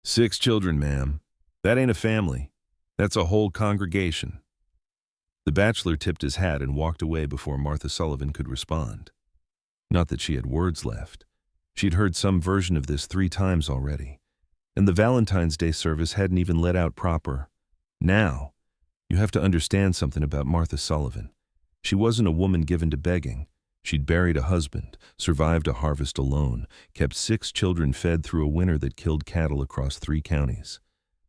6 children, ma'am. That ain't a family. That's a whole congregation. The bachelor tipped his hat and walked away before Martha Sullivan could respond. Not that she had words left. She'd heard some version of this 3 times already. And the Valentine's Day service hadn't even let out proper. Now, you have to understand something about Martha Sullivan. She wasn't a woman given to begging. She'd buried a husband, survived a harvest alone, kept 6 children fed through a winter that killed cattle across 3 counties.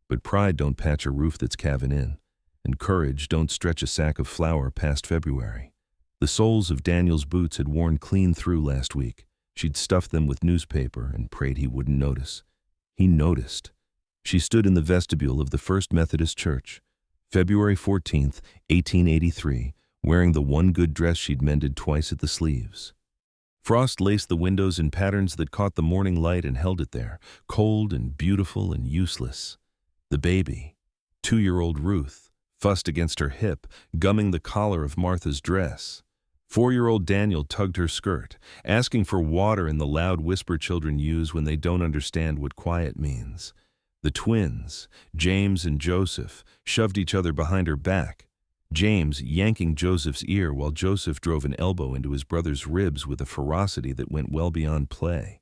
But pride don't patch a roof that's caving in, and courage don't stretch a sack of flour past February. The soles of Daniel's boots had worn clean through last week. She'd stuffed them with newspaper and prayed he wouldn't notice. He noticed. She stood in the vestibule of the First Methodist Church, February 14th, 1883, wearing the one good dress she'd mended twice at the sleeves. Frost laced the windows in patterns that caught the morning light and held it there, cold and beautiful and useless. The baby, 2-year-old Ruth, fussed against her hip, gumming the collar of Martha's dress. 4-year-old Daniel tugged her skirt, asking for water in the loud whisper children use when they don't understand what quiet means. The twins, James and Joseph, shoved each other behind her back, James yanking Joseph's ear while Joseph drove an elbow into his brother's ribs with a ferocity that went well beyond play.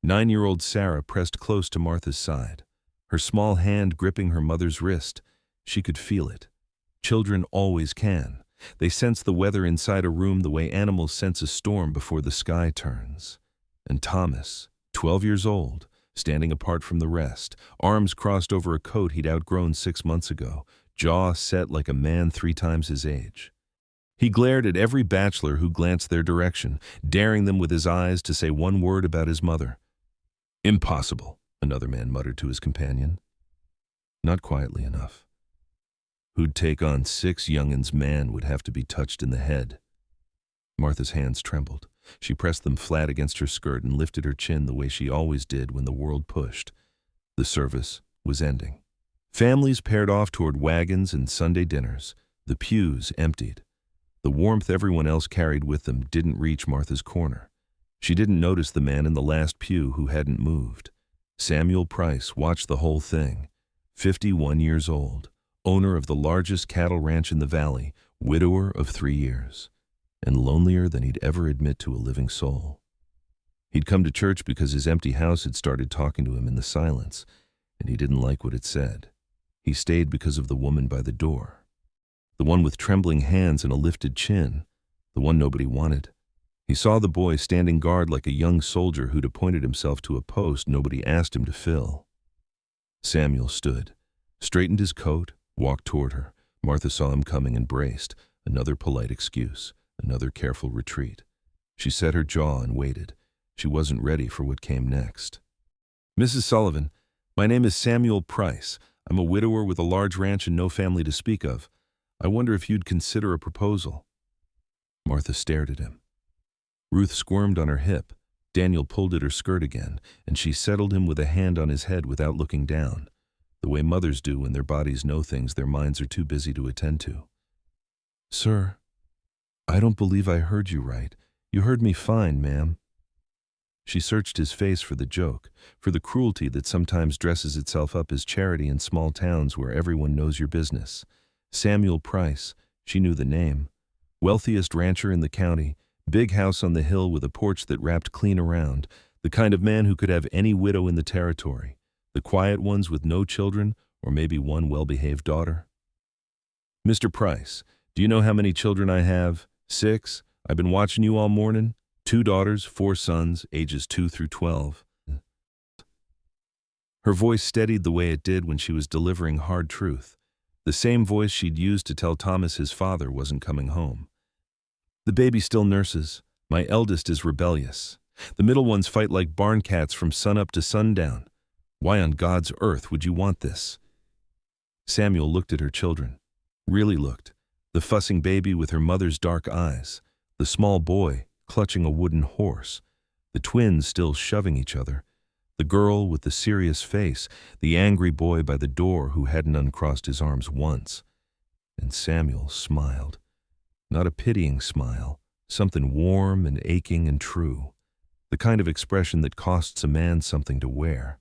9-year-old Sarah pressed close to Martha's side, her small hand gripping her mother's wrist. She could feel it. Children always can. They sense the weather inside a room the way animals sense a storm before the sky turns. And Thomas, 12 years old, standing apart from the rest, arms crossed over a coat he'd outgrown 6 months ago, jaw set like a man 3 times his age. He glared at every bachelor who glanced their direction, daring them with his eyes to say one word about his mother. "Impossible," another man muttered to his companion. Not quietly enough. Who'd take on 6 young'uns man would have to be touched in the head. Martha's hands trembled. She pressed them flat against her skirt and lifted her chin the way she always did when the world pushed. The service was ending. Families paired off toward wagons and Sunday dinners. The pews emptied. The warmth everyone else carried with them didn't reach Martha's corner. She didn't notice the man in the last pew who hadn't moved. Samuel Price watched the whole thing. 51 years old, owner of the largest cattle ranch in the valley, widower of 3 years, and lonelier than he'd ever admit to a living soul. He'd come to church because his empty house had started talking to him in the silence, and he didn't like what it said. He stayed because of the woman by the door. The one with trembling hands and a lifted chin. The one nobody wanted. He saw the boy standing guard like a young soldier who'd appointed himself to a post nobody asked him to fill. Samuel stood, straightened his coat, walked toward her. Martha saw him coming and braced. Another polite excuse, another careful retreat. She set her jaw and waited. She wasn't ready for what came next. "Mrs. Sullivan, my name is Samuel Price. I'm a widower with a large ranch and no family to speak of. I wonder if you'd consider a proposal." Martha stared at him. Ruth squirmed on her hip. Daniel pulled at her skirt again, and she settled him with a hand on his head without looking down, the way mothers do when their bodies know things their minds are too busy to attend to. "Sir, I don't believe I heard you right. You heard me fine, ma'am." She searched his face for the joke, for the cruelty that sometimes dresses itself up as charity in small towns where everyone knows your business. Samuel Price, she knew the name. Wealthiest rancher in the county, big house on the hill with a porch that wrapped clean around, the kind of man who could have any widow in the territory, the quiet ones with no children or maybe one well-behaved daughter. "Mr. Price, do you know how many children I have? 6. I've been watching you all morning. 2 daughters, 4 sons, ages 2 through 12. Her voice steadied the way it did when she was delivering hard truth, the same voice she'd used to tell Thomas his father wasn't coming home. "The baby still nurses. My eldest is rebellious. The middle ones fight like barn cats from sunup to sundown. Why on God's earth would you want this?" Samuel looked at her children. Really looked. The fussing baby with her mother's dark eyes. The small boy clutching a wooden horse. The twins still shoving each other. The girl with the serious face. The angry boy by the door who hadn't uncrossed his arms once. And Samuel smiled. Not a pitying smile. Something warm and aching and true. The kind of expression that costs a man something to wear.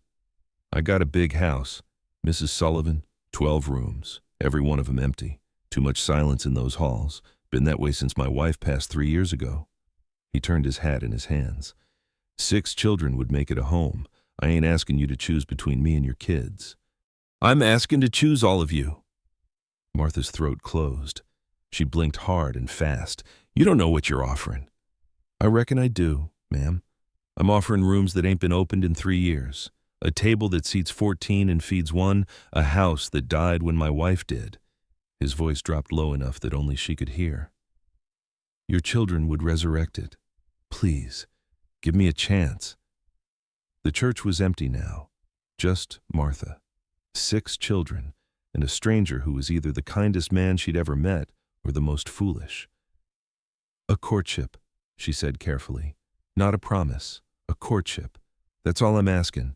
I got a big house. Mrs. Sullivan, 12 rooms, every one of them empty. Too much silence in those halls. Been that way since my wife passed 3 years ago." He turned his hat in his hands. 6 children would make it a home. I ain't asking you to choose between me and your kids. I'm asking to choose all of you. Martha's throat closed. She blinked hard and fast. "You don't know what you're offering." "I reckon I do, ma'am. I'm offering rooms that ain't been opened in 3 years. A table that seats 14 and feeds 1. A house that died when my wife did." His voice dropped low enough that only she could hear. "Your children would resurrect it. Please, give me a chance." The church was empty now. Just Martha. 6 children, and a stranger who was either the kindest man she'd ever met or the most foolish. "A courtship," she said carefully. "Not a promise. A courtship. That's all I'm asking."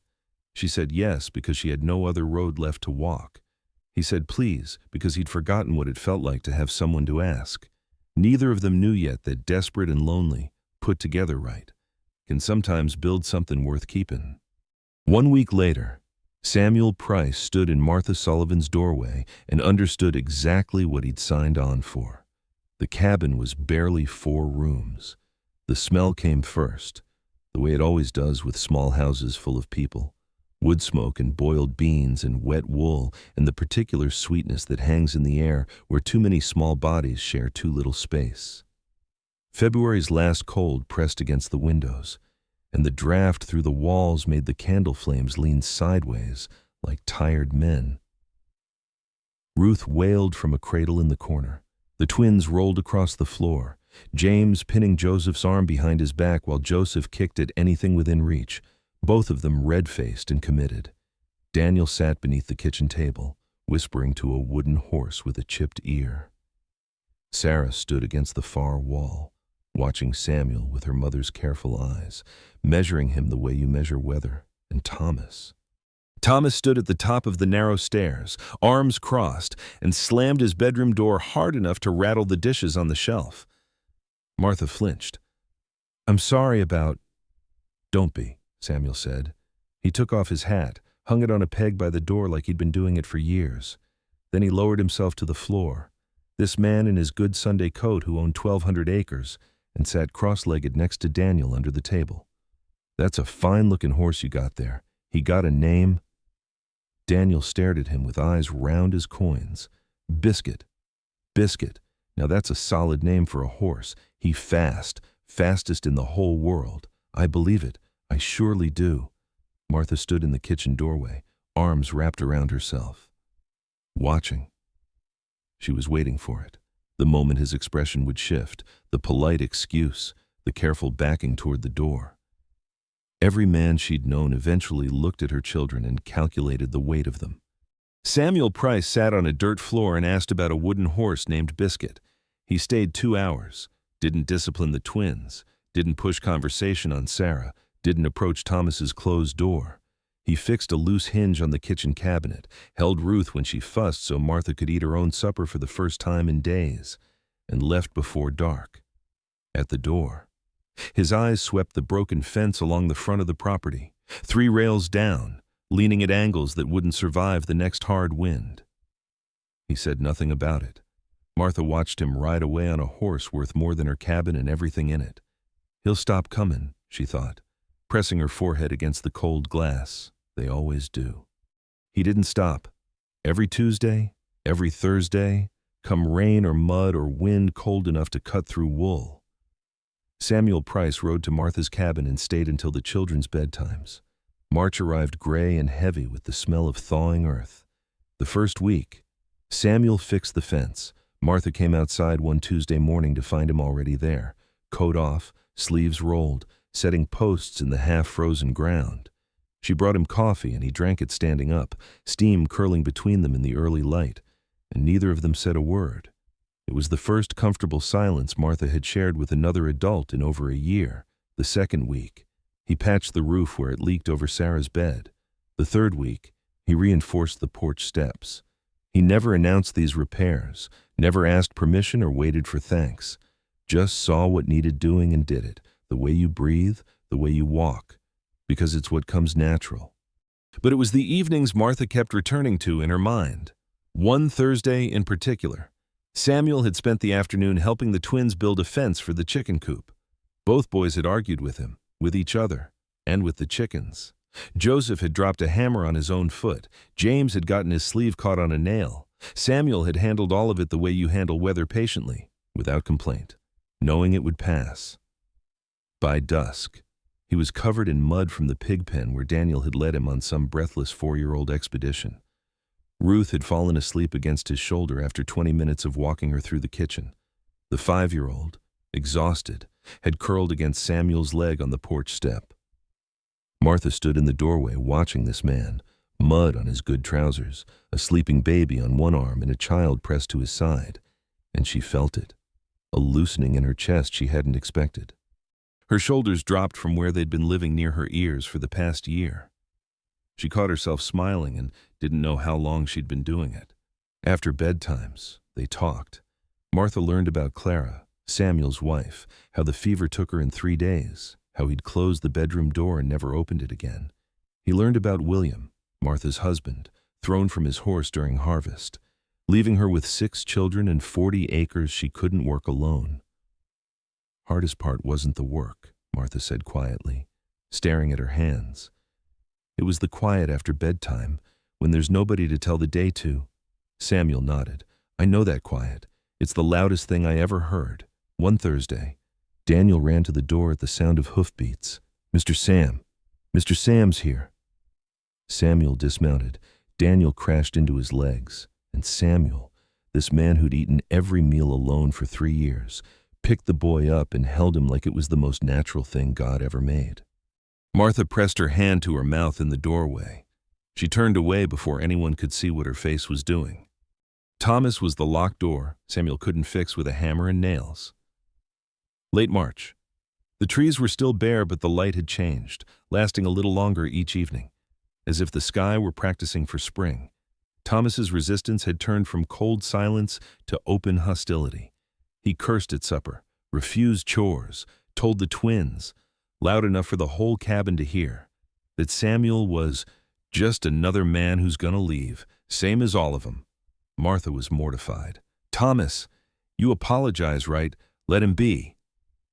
She said yes because she had no other road left to walk. He said please because he'd forgotten what it felt like to have someone to ask. Neither of them knew yet that desperate and lonely, put together right, can sometimes build something worth keeping. 1 week later, Samuel Price stood in Martha Sullivan's doorway and understood exactly what he'd signed on for. The cabin was barely 4 rooms. The smell came first, the way it always does with small houses full of people. Wood smoke and boiled beans and wet wool and the particular sweetness that hangs in the air where too many small bodies share too little space. February's last cold pressed against the windows, and the draft through the walls made the candle flames lean sideways like tired men. Ruth wailed from a cradle in the corner. The twins rolled across the floor, James pinning Joseph's arm behind his back while Joseph kicked at anything within reach, both of them red-faced and committed. Daniel sat beneath the kitchen table, whispering to a wooden horse with a chipped ear. Sarah stood against the far wall, watching Samuel with her mother's careful eyes, measuring him the way you measure weather, and Thomas. Thomas stood at the top of the narrow stairs, arms crossed, and slammed his bedroom door hard enough to rattle the dishes on the shelf. Martha flinched. "I'm sorry about—" "Don't be," Samuel said. He took off his hat, hung it on a peg by the door like he'd been doing it for years. Then he lowered himself to the floor. This man in his good Sunday coat who owned 1,200 acres and sat cross-legged next to Daniel under the table. "That's a fine-looking horse you got there. He got a name?" Daniel stared at him with eyes round as coins. "Biscuit. Biscuit. Now that's a solid name for a horse. He fastest in the whole world. I believe it. I surely do." Martha stood in the kitchen doorway, arms wrapped around herself. Watching. She was waiting for it. The moment his expression would shift, the polite excuse, the careful backing toward the door. Every man she'd known eventually looked at her children and calculated the weight of them. Samuel Price sat on a dirt floor and asked about a wooden horse named Biscuit. He stayed 2 hours, didn't discipline the twins, didn't push conversation on Sarah, didn't approach Thomas's closed door. He fixed a loose hinge on the kitchen cabinet, held Ruth when she fussed so Martha could eat her own supper for the first time in days, and left before dark. At the door, his eyes swept the broken fence along the front of the property, 3 rails down, leaning at angles that wouldn't survive the next hard wind. He said nothing about it. Martha watched him ride away on a horse worth more than her cabin and everything in it. He'll stop coming, she thought, pressing her forehead against the cold glass. They always do. He didn't stop. Every Tuesday, every Thursday, come rain or mud or wind cold enough to cut through wool. Samuel Price rode to Martha's cabin and stayed until the children's bedtimes. March arrived gray and heavy with the smell of thawing earth. The first week, Samuel fixed the fence. Martha came outside one Tuesday morning to find him already there, coat off, sleeves rolled, setting posts in the half-frozen ground. She brought him coffee and he drank it standing up, steam curling between them in the early light, and neither of them said a word. It was the first comfortable silence Martha had shared with another adult in over a year. The second week, he patched the roof where it leaked over Sarah's bed. The third week, he reinforced the porch steps. He never announced these repairs, never asked permission or waited for thanks. Just saw what needed doing and did it, the way you breathe, the way you walk, because it's what comes natural. But it was the evenings Martha kept returning to in her mind. One Thursday in particular, Samuel had spent the afternoon helping the twins build a fence for the chicken coop. Both boys had argued with him, with each other, and with the chickens. Joseph had dropped a hammer on his own foot. James had gotten his sleeve caught on a nail. Samuel had handled all of it the way you handle weather, patiently, without complaint, knowing it would pass. By dusk, he was covered in mud from the pig pen where Daniel had led him on some breathless 4-year-old expedition. Ruth had fallen asleep against his shoulder after 20 minutes of walking her through the kitchen. The 5-year-old, exhausted, had curled against Samuel's leg on the porch step. Martha stood in the doorway watching this man, mud on his good trousers, a sleeping baby on one arm and a child pressed to his side, and she felt it, a loosening in her chest she hadn't expected. Her shoulders dropped from where they'd been living near her ears for the past year. She caught herself smiling and didn't know how long she'd been doing it. After bedtimes, they talked. Martha learned about Clara, Samuel's wife, how the fever took her in 3 days, how he'd closed the bedroom door and never opened it again. He learned about William, Martha's husband, thrown from his horse during harvest, leaving her with 6 children and 40 acres she couldn't work alone. Hardest part wasn't the work, Martha said quietly, staring at her hands. It was the quiet after bedtime, when there's nobody to tell the day to. Samuel nodded. I know that quiet. It's the loudest thing I ever heard. One Thursday, Daniel ran to the door at the sound of hoofbeats. Mr. Sam's here. Samuel dismounted. Daniel crashed into his legs. And Samuel, this man who'd eaten every meal alone for 3 years, picked the boy up and held him like it was the most natural thing God ever made. Martha pressed her hand to her mouth in the doorway. She turned away before anyone could see what her face was doing. Thomas was the locked door Samuel couldn't fix with a hammer and nails. Late March. The trees were still bare, but the light had changed, lasting a little longer each evening, as if the sky were practicing for spring. Thomas's resistance had turned from cold silence to open hostility. He cursed at supper, refused chores, told the twins, loud enough for the whole cabin to hear, that Samuel was just another man who's gonna leave, same as all of them. Martha was mortified. Thomas, you apologize, right? Let him be.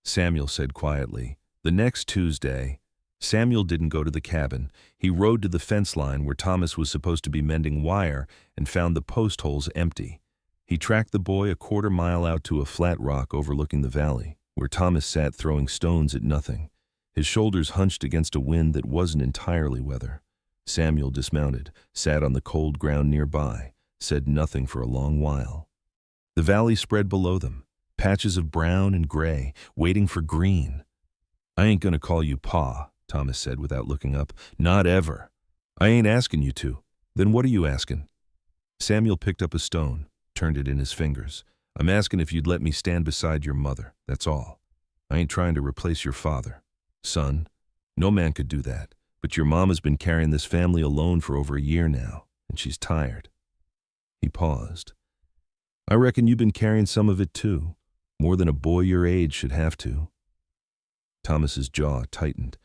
Samuel said quietly. The next Tuesday, Samuel didn't go to the cabin. He rode to the fence line where Thomas was supposed to be mending wire and found the post holes empty. He tracked the boy a 1/4 mile out to a flat rock overlooking the valley, where Thomas sat throwing stones at nothing, his shoulders hunched against a wind that wasn't entirely weather. Samuel dismounted, sat on the cold ground nearby, said nothing for a long while. The valley spread below them, patches of brown and gray, waiting for green. I ain't gonna call you Pa, Thomas said without looking up. Not ever. I ain't asking you to. Then what are you asking? Samuel picked up a stone, turned it in his fingers. I'm asking if you'd let me stand beside your mother, that's all. I ain't trying to replace your father. Son, no man could do that, but your mom has been carrying this family alone for over a year now, and she's tired. He paused. I reckon you've been carrying some of it too, more than a boy your age should have to. Thomas's jaw tightened.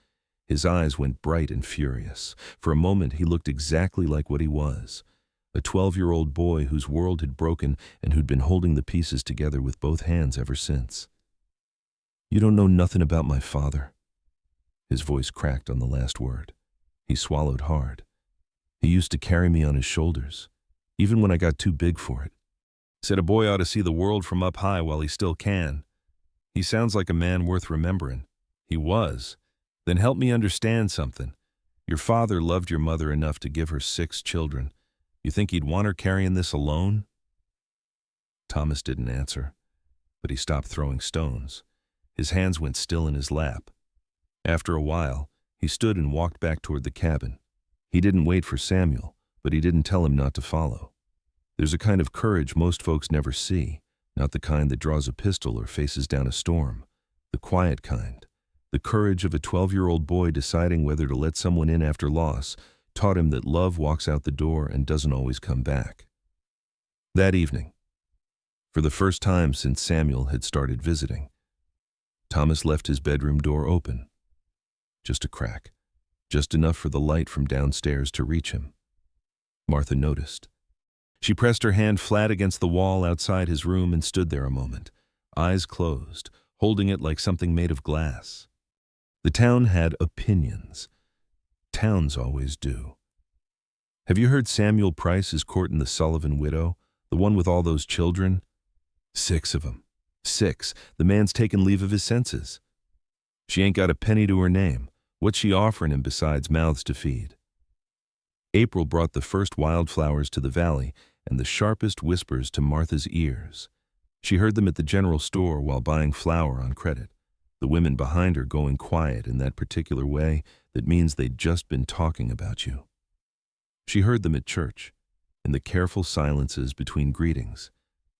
His eyes went bright and furious. For a moment he looked exactly like what he was, a 12-year-old boy whose world had broken and who'd been holding the pieces together with both hands ever since. You don't know nothing about my father. His voice cracked on the last word. He swallowed hard. He used to carry me on his shoulders, even when I got too big for it. Said a boy ought to see the world from up high while he still can. He sounds like a man worth remembering. He was. Then help me understand something. Your father loved your mother enough to give her 6 children. You think he'd want her carrying this alone? Thomas didn't answer, but he stopped throwing stones. His hands went still in his lap. After a while, he stood and walked back toward the cabin. He didn't wait for Samuel, but he didn't tell him not to follow. There's a kind of courage most folks never see, not the kind that draws a pistol or faces down a storm. The quiet kind. The courage of a 12-year-old boy deciding whether to let someone in after loss taught him that love walks out the door and doesn't always come back. That evening, for the first time since Samuel had started visiting, Thomas left his bedroom door open. Just a crack. just enough for the light from downstairs to reach him. Martha noticed. She pressed her hand flat against the wall outside his room and stood there a moment, eyes closed, holding it like something made of glass. The town had opinions. Towns always do. Have you heard Samuel Price is courting the Sullivan widow, the one with all those children? 6 of them. 6. The man's taken leave of his senses. She ain't got a penny to her name. What's she offering him besides mouths to feed? April brought the first wildflowers to the valley and the sharpest whispers to Martha's ears. She heard them at the general store while buying flour on credit, the women behind her going quiet in that particular way that means they'd just been talking about you. She heard them at church, in the careful silences between greetings,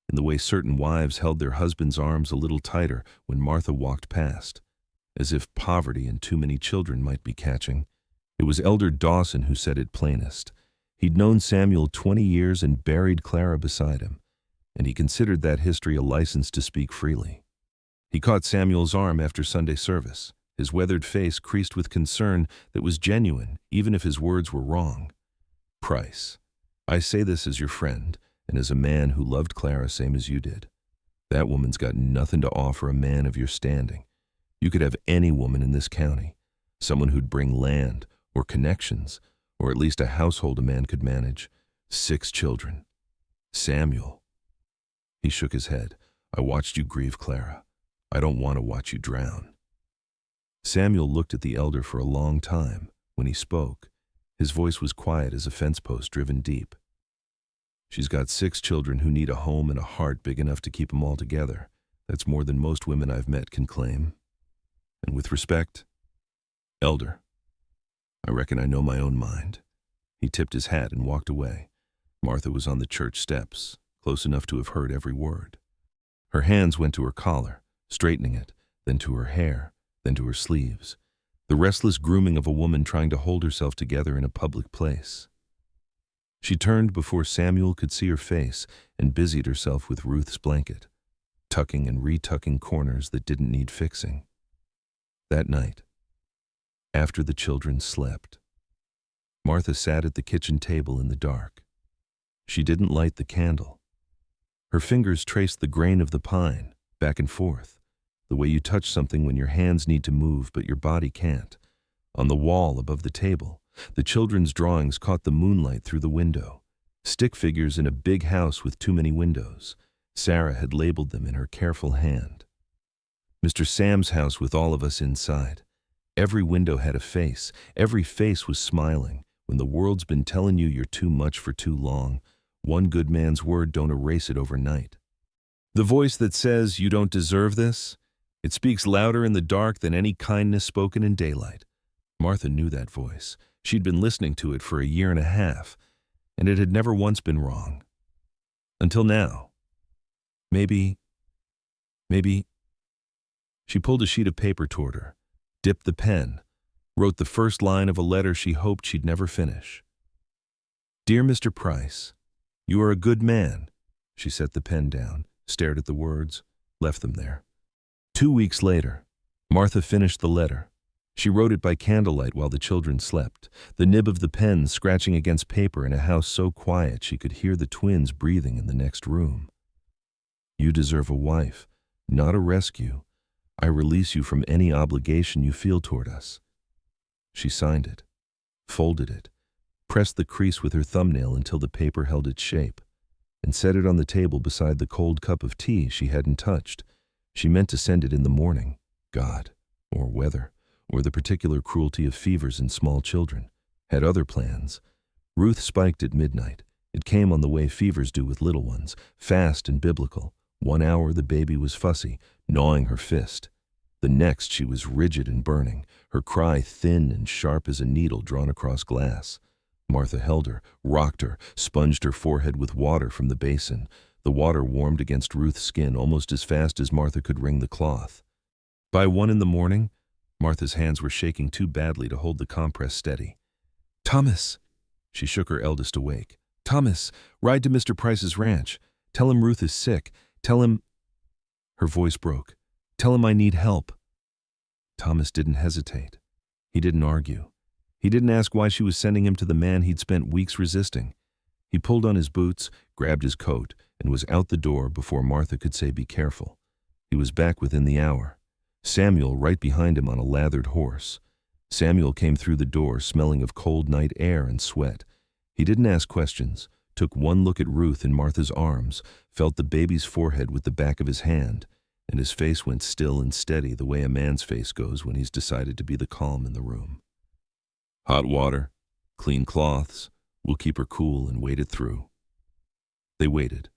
in the way certain wives held their husbands' arms a little tighter when Martha walked past, as if poverty and too many children might be catching. It was Elder Dawson who said it plainest. He'd known Samuel 20 years and buried Clara beside him, and he considered that history a license to speak freely. He caught Samuel's arm after Sunday service, his weathered face creased with concern that was genuine, even if his words were wrong. Price, I say this as your friend, and as a man who loved Clara same as you did. That woman's got nothing to offer a man of your standing. You could have any woman in this county, someone who'd bring land, or connections, or at least a household a man could manage. 6 children. Samuel. He shook his head. I watched you grieve Clara. I don't want to watch you drown. Samuel looked at the elder for a long time. When he spoke, his voice was quiet as a fence post driven deep. She's got 6 children who need a home and a heart big enough to keep them all together. That's more than most women I've met can claim. And with respect, Elder, I reckon I know my own mind. He tipped his hat and walked away. Martha was on the church steps, close enough to have heard every word. Her hands went to her collar, straightening it, then to her hair, then to her sleeves. The restless grooming of a woman trying to hold herself together in a public place. She turned before Samuel could see her face and busied herself with Ruth's blanket, tucking and retucking corners that didn't need fixing. That night, after the children slept, Martha sat at the kitchen table in the dark. She didn't light the candle. Her fingers traced the grain of the pine, back and forth, the way you touch something when your hands need to move but your body can't. On the wall above the table, the children's drawings caught the moonlight through the window. Stick figures in a big house with too many windows. Sarah had labeled them in her careful hand. Mr. Sam's house with all of us inside. Every window had a face. Every face was smiling. When the world's been telling you you're too much for too long, one good man's word don't erase it overnight. The voice that says you don't deserve this, it speaks louder in the dark than any kindness spoken in daylight. Martha knew that voice. She'd been listening to it for a year and a half, and it had never once been wrong. Until now. Maybe. She pulled a sheet of paper toward her, dipped the pen, wrote the first line of a letter she hoped she'd never finish. Dear Mr. Price, you are a good man. She set the pen down, stared at the words, left them there. 2 weeks later, Martha finished the letter. She wrote it by candlelight while the children slept, the nib of the pen scratching against paper in a house so quiet she could hear the twins breathing in the next room. You deserve a wife, not a rescue. I release you from any obligation you feel toward us. She signed it, folded it, pressed the crease with her thumbnail until the paper held its shape, and set it on the table beside the cold cup of tea she hadn't touched. She meant to send it in the morning. God, or weather, or the particular cruelty of fevers in small children, had other plans. Ruth spiked at midnight. It came on the way fevers do with little ones, fast and biblical. 1 hour the baby was fussy, gnawing her fist. The next she was rigid and burning, her cry thin and sharp as a needle drawn across glass. Martha held her, rocked her, sponged her forehead with water from the basin. The water warmed against Ruth's skin almost as fast as Martha could wring the cloth. By 1 in the morning, Martha's hands were shaking too badly to hold the compress steady. Thomas! She shook her eldest awake. Thomas, ride to Mr. Price's ranch. Tell him Ruth is sick. Tell him... Her voice broke. Tell him I need help. Thomas didn't hesitate. He didn't argue. He didn't ask why she was sending him to the man he'd spent weeks resisting. He pulled on his boots, grabbed his coat, and was out the door before Martha could say be careful. He was back within the hour. Samuel right behind him on a lathered horse. Samuel came through the door smelling of cold night air and sweat. He didn't ask questions, took one look at Ruth in Martha's arms, felt the baby's forehead with the back of his hand, and his face went still and steady the way a man's face goes when he's decided to be the calm in the room. Hot water, clean cloths, we'll keep her cool and wait it through. They waited.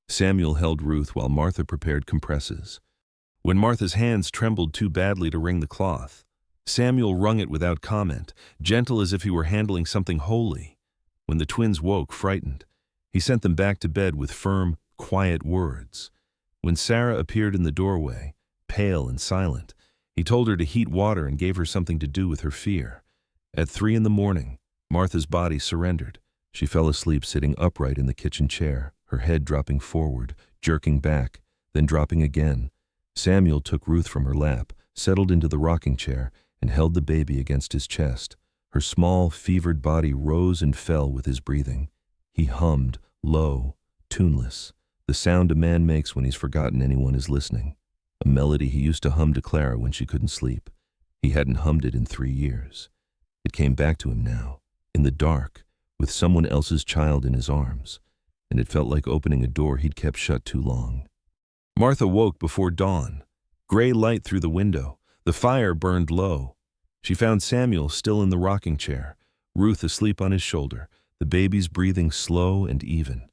Samuel held Ruth while Martha prepared compresses. When Martha's hands trembled too badly to wring the cloth, Samuel wrung it without comment, gentle as if he were handling something holy. When the twins woke, frightened, he sent them back to bed with firm, quiet words. When Sarah appeared in the doorway, pale and silent, he told her to heat water and gave her something to do with her fear. At 3 a.m, Martha's body surrendered. She fell asleep sitting upright in the kitchen chair, her head dropping forward, jerking back, then dropping again. Samuel took Ruth from her lap, settled into the rocking chair, and held the baby against his chest. Her small, fevered body rose and fell with his breathing. He hummed, low, tuneless, the sound a man makes when he's forgotten anyone is listening, a melody he used to hum to Clara when she couldn't sleep. He hadn't hummed it in 3 years. It came back to him now, in the dark, with someone else's child in his arms, and it felt like opening a door he'd kept shut too long. Martha woke before dawn. Gray light through the window. The fire burned low. She found Samuel still in the rocking chair, Ruth asleep on his shoulder, the baby's breathing slow and even.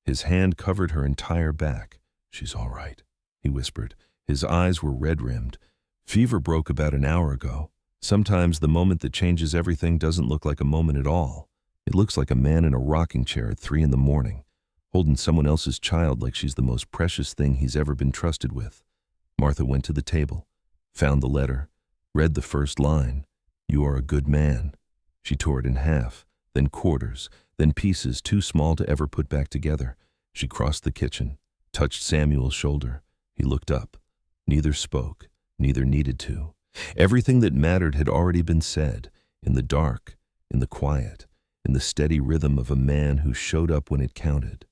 His hand covered her entire back. "She's all right," he whispered. His eyes were red-rimmed. "Fever broke about an hour ago. Sometimes the moment that changes everything doesn't look like a moment at all. It looks like a man in a rocking chair at 3 a.m, holding someone else's child like she's the most precious thing he's ever been trusted with." Martha went to the table, found the letter, read the first line. "You are a good man." She tore it in half, then quarters, then pieces too small to ever put back together. She crossed the kitchen, touched Samuel's shoulder. He looked up. Neither spoke, neither needed to. Everything that mattered had already been said, in the dark, in the quiet, in the steady rhythm of a man who showed up when it counted.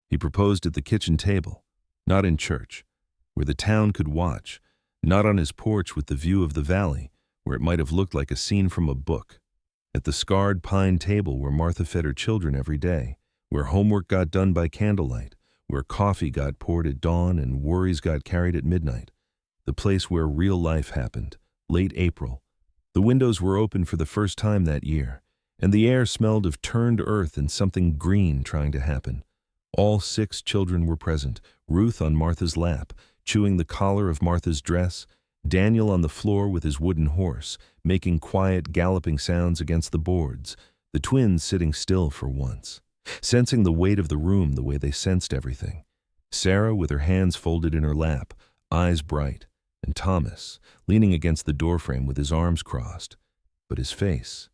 He proposed at the kitchen table, not in church, where the town could watch, not on his porch with the view of the valley, where it might have looked like a scene from a book. At the scarred pine table where Martha fed her children every day, where homework got done by candlelight, where coffee got poured at dawn and worries got carried at midnight. The place where real life happened, late April. The windows were open for the first time that year, and the air smelled of turned earth and something green trying to happen. All 6 children were present, Ruth on Martha's lap, chewing the collar of Martha's dress, Daniel on the floor with his wooden horse, making quiet, galloping sounds against the boards, the twins sitting still for once, sensing the weight of the room the way they sensed everything. Sarah with her hands folded in her lap, eyes bright, and Thomas, leaning against the doorframe with his arms crossed. But his face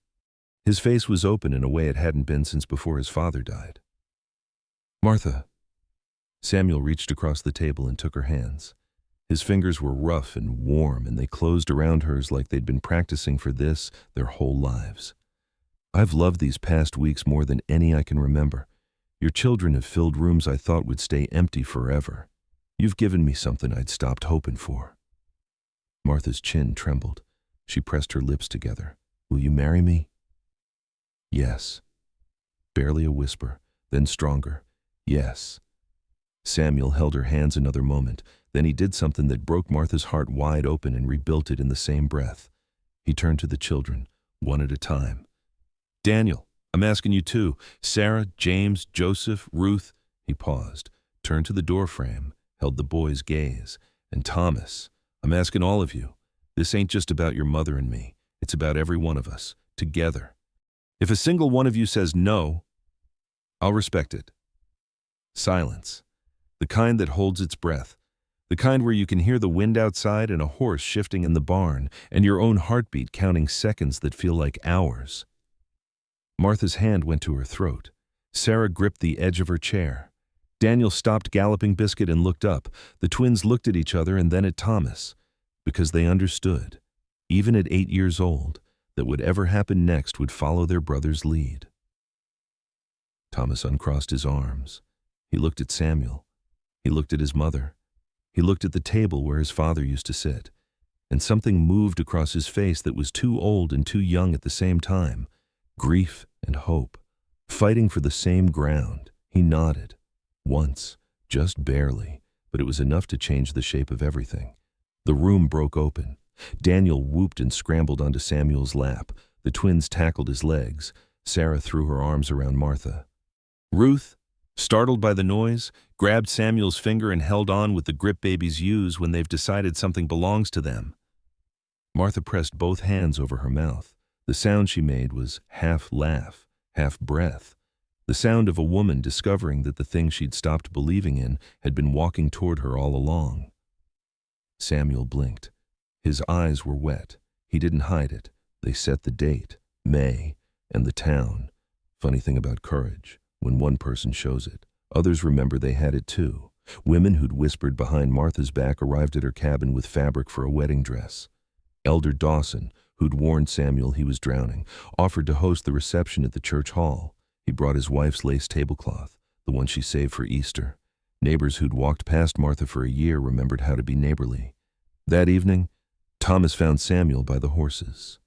was open in a way it hadn't been since before his father died. "Martha." Samuel reached across the table and took her hands. His fingers were rough and warm, and they closed around hers like they'd been practicing for this their whole lives. "I've loved these past weeks more than any I can remember. Your children have filled rooms I thought would stay empty forever. You've given me something I'd stopped hoping for." Martha's chin trembled. She pressed her lips together. "Will you marry me?" "Yes." Barely a whisper, then stronger. "Yes." Samuel held her hands another moment. Then he did something that broke Martha's heart wide open and rebuilt it in the same breath. He turned to the children, one at a time. "Daniel, I'm asking you too. Sarah, James, Joseph, Ruth." He paused, turned to the doorframe, held the boy's gaze. "And Thomas, I'm asking all of you. This ain't just about your mother and me. It's about every one of us, together. If a single one of you says no, I'll respect it." Silence. The kind that holds its breath. The kind where you can hear the wind outside and a horse shifting in the barn, and your own heartbeat counting seconds that feel like hours. Martha's hand went to her throat. Sarah gripped the edge of her chair. Daniel stopped galloping biscuit and looked up. The twins looked at each other and then at Thomas. Because they understood. Even at 8 years old, that whatever happened next would follow their brother's lead. Thomas uncrossed his arms. He looked at Samuel. He looked at his mother. He looked at the table where his father used to sit. And something moved across his face that was too old and too young at the same time. Grief and hope, fighting for the same ground. He nodded. Once, just barely, but it was enough to change the shape of everything. The room broke open. Daniel whooped and scrambled onto Samuel's lap. The twins tackled his legs. Sarah threw her arms around Martha. Ruth, startled by the noise, grabbed Samuel's finger and held on with the grip babies use when they've decided something belongs to them. Martha pressed both hands over her mouth. The sound she made was half laugh, half breath. The sound of a woman discovering that the thing she'd stopped believing in had been walking toward her all along. Samuel blinked. His eyes were wet. He didn't hide it. They set the date, May, and the town. Funny thing about courage, when one person shows it, others remember they had it too. Women who'd whispered behind Martha's back arrived at her cabin with fabric for a wedding dress. Elder Dawson, who'd warned Samuel he was drowning, offered to host the reception at the church hall. He brought his wife's lace tablecloth, the one she saved for Easter. Neighbors who'd walked past Martha for a year remembered how to be neighborly. That evening, Thomas found Samuel by the horses.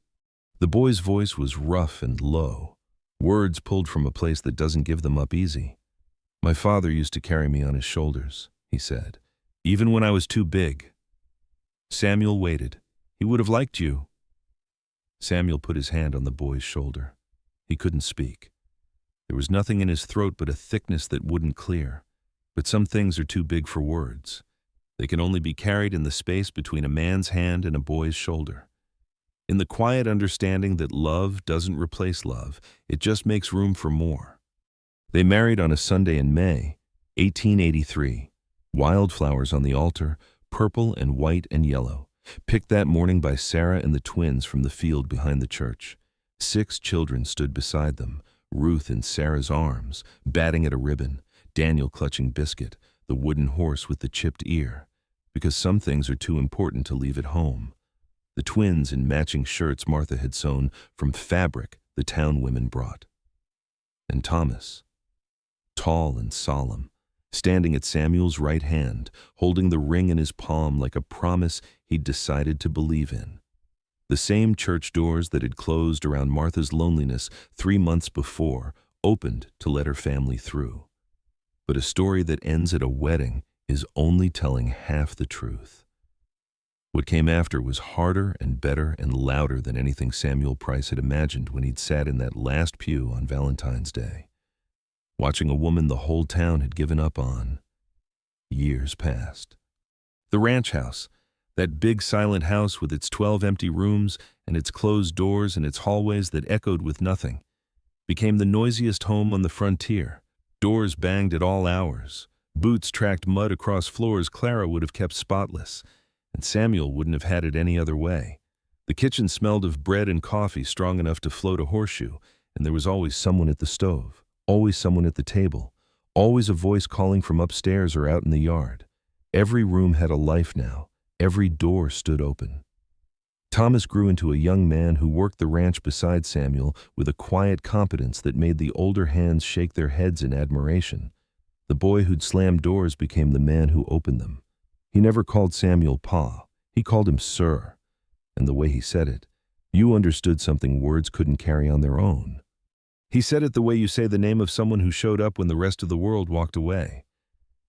The boy's voice was rough and low, words pulled from a place that doesn't give them up easy. My father used to carry me on his shoulders, he said, even when I was too big. Samuel waited. He would have liked you. Samuel put his hand on the boy's shoulder. He couldn't speak. There was nothing in his throat but a thickness that wouldn't clear. But some things are too big for words. They can only be carried in the space between a man's hand and a boy's shoulder. In the quiet understanding that love doesn't replace love, it just makes room for more. They married on a Sunday in May, 1883. Wildflowers on the altar, purple and white and yellow, picked that morning by Sarah and the twins from the field behind the church. 6 children stood beside them, Ruth in Sarah's arms, batting at a ribbon, Daniel clutching Biscuit, the wooden horse with the chipped ear, because some things are too important to leave at home. The twins in matching shirts Martha had sewn from fabric the town women brought. And Thomas, tall and solemn, standing at Samuel's right hand, holding the ring in his palm like a promise he'd decided to believe in. The same church doors that had closed around Martha's loneliness 3 months before opened to let her family through. But a story that ends at a wedding is only telling half the truth. What came after was harder and better and louder than anything Samuel Price had imagined when he'd sat in that last pew on Valentine's Day, watching a woman the whole town had given up on. Years passed. The ranch house, that big silent house with its 12 empty rooms and its closed doors and its hallways that echoed with nothing, became the noisiest home on the frontier. Doors banged at all hours. Boots tracked mud across floors Clara would have kept spotless, and Samuel wouldn't have had it any other way. The kitchen smelled of bread and coffee strong enough to float a horseshoe, and there was always someone at the stove, always someone at the table, always a voice calling from upstairs or out in the yard. Every room had a life now. Every door stood open. Thomas grew into a young man who worked the ranch beside Samuel with a quiet competence that made the older hands shake their heads in admiration. The boy who'd slammed doors became the man who opened them. He never called Samuel Pa. He called him Sir. And the way he said it, you understood something words couldn't carry on their own. He said it the way you say the name of someone who showed up when the rest of the world walked away.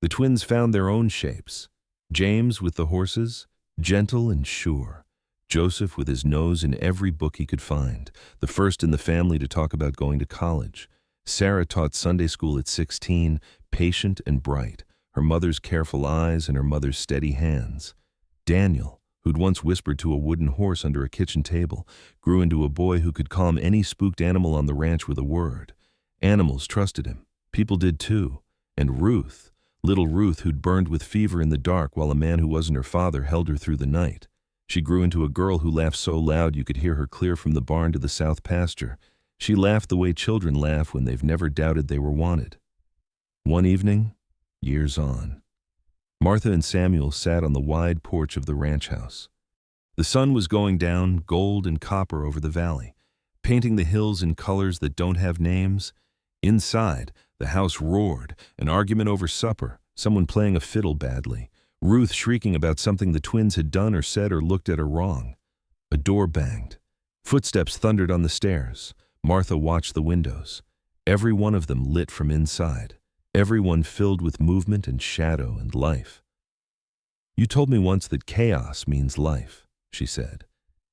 The twins found their own shapes. James with the horses, gentle and sure. Joseph with his nose in every book he could find, the first in the family to talk about going to college. Sarah taught Sunday school at 16, patient and bright, her mother's careful eyes and her mother's steady hands. Daniel, who'd once whispered to a wooden horse under a kitchen table, grew into a boy who could calm any spooked animal on the ranch with a word. Animals trusted him. People did too. And Ruth, little Ruth who'd burned with fever in the dark while a man who wasn't her father held her through the night. She grew into a girl who laughed so loud you could hear her clear from the barn to the south pasture. She laughed the way children laugh when they've never doubted they were wanted. One evening, years on, Martha and Samuel sat on the wide porch of the ranch house. The sun was going down, gold and copper over the valley. painting the hills in colors that don't have names. Inside, the house roared, an argument over supper, someone playing a fiddle badly, Ruth shrieking about something the twins had done or said or looked at her wrong. A door banged. Footsteps thundered on the stairs. Martha watched the windows. Every one of them lit from inside. Everyone filled with movement and shadow and life. "You told me once that chaos means life," she said.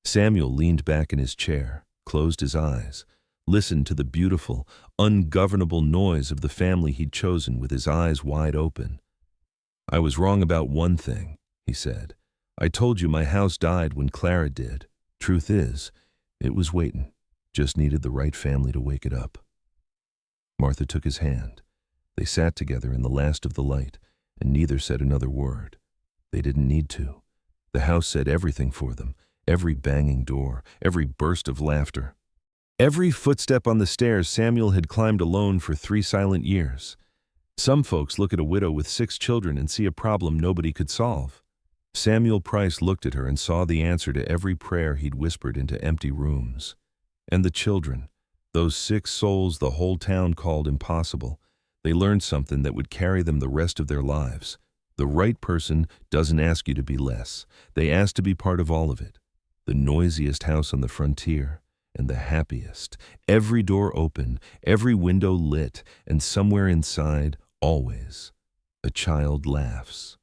Samuel leaned back in his chair, closed his eyes, listened to the beautiful, ungovernable noise of the family he'd chosen with his eyes wide open. "I was wrong about one thing," he said. "I told you my house died when Clara did. Truth is, it was waiting. Just needed the right family to wake it up." Martha took his hand. They sat together in the last of the light, and neither said another word. They didn't need to. The house said everything for them, every banging door, every burst of laughter. Every footstep on the stairs Samuel had climbed alone for 3 silent years. Some folks look at a widow with 6 children and see a problem nobody could solve. Samuel Price looked at her and saw the answer to every prayer he'd whispered into empty rooms. And the children, those 6 souls the whole town called impossible, they learned something that would carry them the rest of their lives. The right person doesn't ask you to be less. They ask to be part of all of it. The noisiest house on the frontier, and the happiest. Every door open, every window lit, and somewhere inside, always, a child laughs.